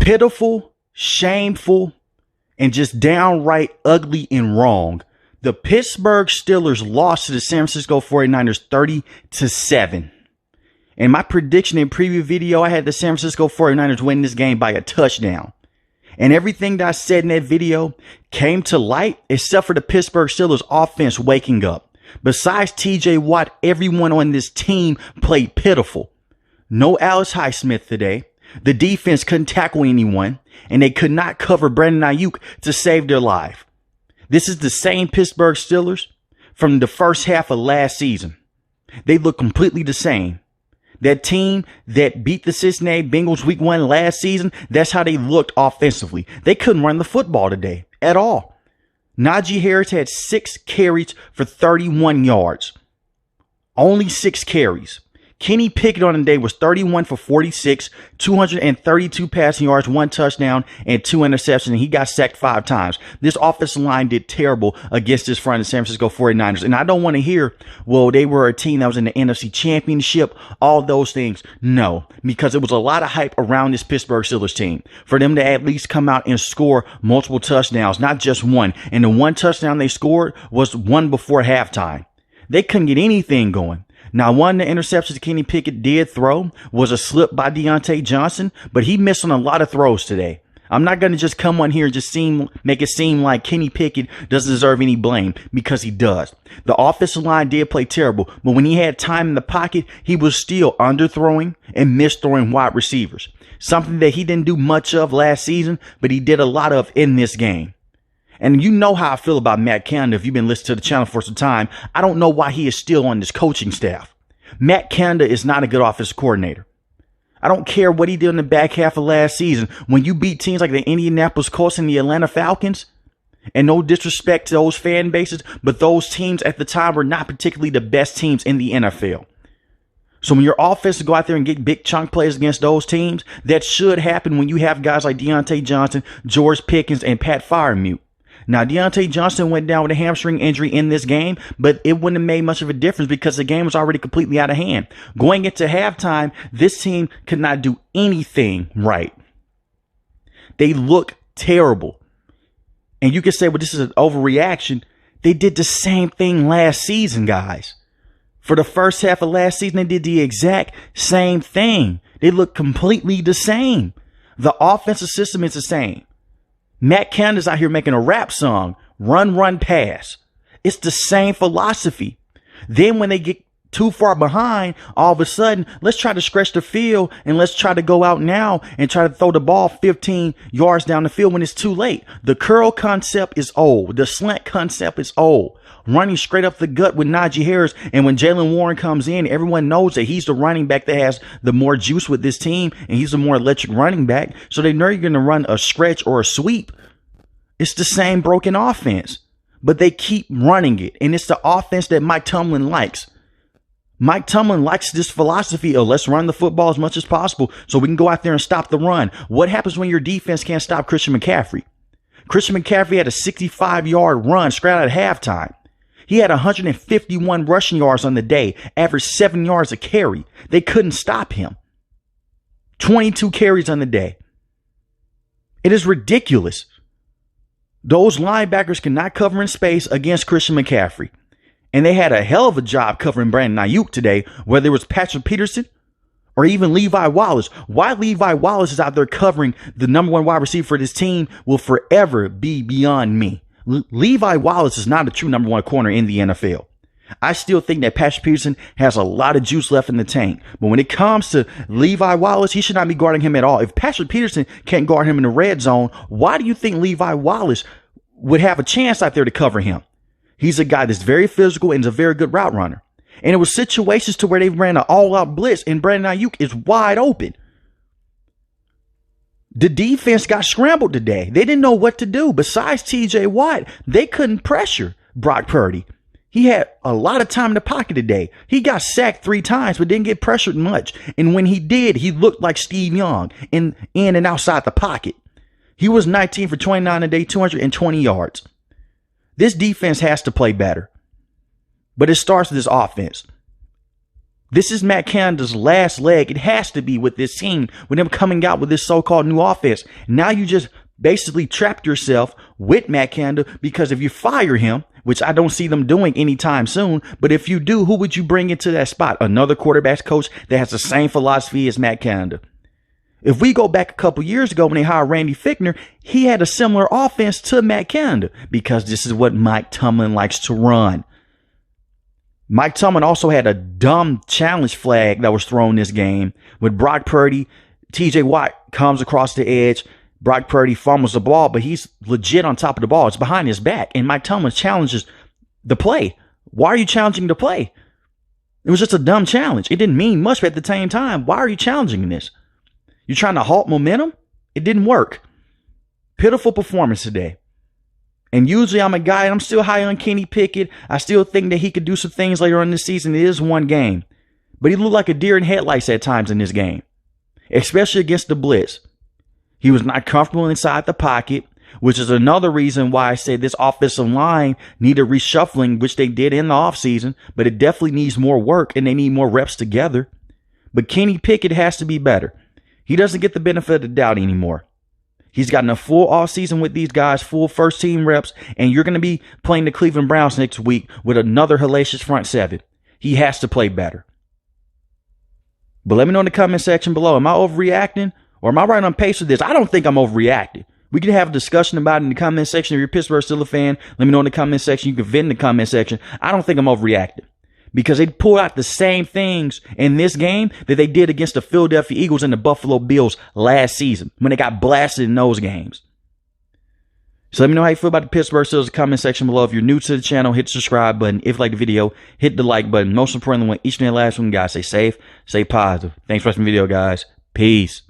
pitiful, shameful, and just downright ugly and wrong. The Pittsburgh Steelers lost to the San Francisco 49ers 30-7. In my prediction in preview video, I had the San Francisco 49ers win this game by a touchdown. And everything that I said in that video came to light except for the Pittsburgh Steelers offense waking up. Besides TJ Watt, everyone on this team played pitiful. No Alex Highsmith today. The defense couldn't tackle anyone, and they could not cover Brandon Ayuk to save their life. This is the same Pittsburgh Steelers from the first half of last season. They look completely the same. That team that beat the Cincinnati Bengals week 1 last season, that's how they looked offensively. They couldn't run the football today at all. Najee Harris had 6 carries for 31 yards. Only 6 carries. Kenny Pickett on the day was 31 for 46, 232 passing yards, 1 touchdown, and 2 interceptions, and he got sacked 5 times. This offensive line did terrible against this front of the San Francisco 49ers. And I don't want to hear, well, they were a team that was in the NFC Championship, all those things. No, because it was a lot of hype around this Pittsburgh Steelers team for them to at least come out and score multiple touchdowns, not just one. And the 1 touchdown they scored was one before halftime. They couldn't get anything going. Now, one of the interceptions Kenny Pickett did throw was a slip by Deontay Johnson, but he missed on a lot of throws today. I'm not going to just come on here and just make it seem like Kenny Pickett doesn't deserve any blame, because he does. The offensive line did play terrible, but when he had time in the pocket, he was still underthrowing and misthrowing wide receivers. Something that he didn't do much of last season, but he did a lot of in this game. And you know how I feel about Matt Canada if you've been listening to the channel for some time. I don't know why he is still on this coaching staff. Matt Canada is not a good offensive coordinator. I don't care what he did in the back half of last season. When you beat teams like the Indianapolis Colts and the Atlanta Falcons, and no disrespect to those fan bases, but those teams at the time were not particularly the best teams in the NFL. So when your offense go out there and get big chunk plays against those teams, that should happen when you have guys like Deontay Johnson, George Pickens, and Pat Freiermuth. Now, Deontay Johnson went down with a hamstring injury in this game, but it wouldn't have made much of a difference because the game was already completely out of hand. Going into halftime, this team could not do anything right. They look terrible. And you can say, well, this is an overreaction. They did the same thing last season, guys. For the first half of last season, they did the exact same thing. They look completely the same. The offensive system is the same. Matt Canada's out here making a rap song, run, run, pass. It's the same philosophy. Then when they get too far behind, all of a sudden, let's try to stretch the field and let's try to go out now and try to throw the ball 15 yards down the field when it's too late. The curl concept is old. The slant concept is old. Running straight up the gut with Najee Harris, and when Jaylen Warren comes in, everyone knows that he's the running back that has the more juice with this team, and he's the more electric running back, so they know you're going to run a stretch or a sweep. It's the same broken offense, but they keep running it, and it's the offense that Mike Tomlin likes. Mike Tomlin likes this philosophy of let's run the football as much as possible so we can go out there and stop the run. What happens when your defense can't stop Christian McCaffrey? Christian McCaffrey had a 65-yard run straight out of halftime. He had 151 rushing yards on the day, averaged 7 yards a carry. They couldn't stop him. 22 carries on the day. It is ridiculous. Those linebackers cannot cover in space against Christian McCaffrey. And they had a hell of a job covering Brandon Ayuk today, whether it was Patrick Peterson or even Levi Wallace. Why Levi Wallace is out there covering the number 1 wide receiver for this team will forever be beyond me. Levi Wallace is not a true number 1 corner in the NFL. I still think that Patrick Peterson has a lot of juice left in the tank. But when it comes to Levi Wallace, he should not be guarding him at all. If Patrick Peterson can't guard him in the red zone, why do you think Levi Wallace would have a chance out there to cover him? He's a guy that's very physical and is a very good route runner. And it was situations to where they ran an all-out blitz and Brandon Ayuk is wide open. The defense got scrambled today. They didn't know what to do. Besides TJ Watt, they couldn't pressure Brock Purdy. He had a lot of time in the pocket today. He got sacked 3 times, but didn't get pressured much. And when he did, he looked like Steve Young in and outside the pocket. He was 19 for 29 today, 220 yards. This defense has to play better. But it starts with this offense. This is Matt Canada's last leg. It has to be with this team, with him coming out with this so-called new offense. Now you just basically trapped yourself with Matt Canada, because if you fire him, which I don't see them doing anytime soon, but if you do, who would you bring into that spot? Another quarterback's coach that has the same philosophy as Matt Canada. If we go back a couple years ago when they hired Randy Fichtner, he had a similar offense to Matt Canada, because this is what Mike Tomlin likes to run. Mike Tomlin also had a dumb challenge flag that was thrown this game with Brock Purdy. TJ Watt comes across the edge. Brock Purdy fumbles the ball, but he's legit on top of the ball. It's behind his back. And Mike Tomlin challenges the play. Why are you challenging the play? It was just a dumb challenge. It didn't mean much, but at the same time, why are you challenging this? You're trying to halt momentum? It didn't work. Pitiful performance today. And usually I'm a guy, and I'm still high on Kenny Pickett. I still think that he could do some things later on in the season. It is one game. But he looked like a deer in headlights at times in this game, especially against the blitz. He was not comfortable inside the pocket, which is another reason why I said this offensive line needed reshuffling, which they did in the offseason, but it definitely needs more work and they need more reps together. But Kenny Pickett has to be better. He doesn't get the benefit of the doubt anymore. He's gotten a full offseason with these guys, full first team reps, and you're going to be playing the Cleveland Browns next week with another hellacious front seven. He has to play better. But let me know in the comment section below, am I overreacting or am I right on pace with this? I don't think I'm overreacting. We can have a discussion about it in the comment section. If you're a Pittsburgh Steelers fan, let me know in the comment section. You can vent in the comment section. I don't think I'm overreacting, because they pulled out the same things in this game that they did against the Philadelphia Eagles and the Buffalo Bills last season when they got blasted in those games. So let me know how you feel about the Pittsburgh Steelers in the comment section below. If you're new to the channel, hit the subscribe button. If you like the video, hit the like button. Most importantly, when each and every last one, guys, stay safe, stay positive. Thanks for watching the video, guys. Peace.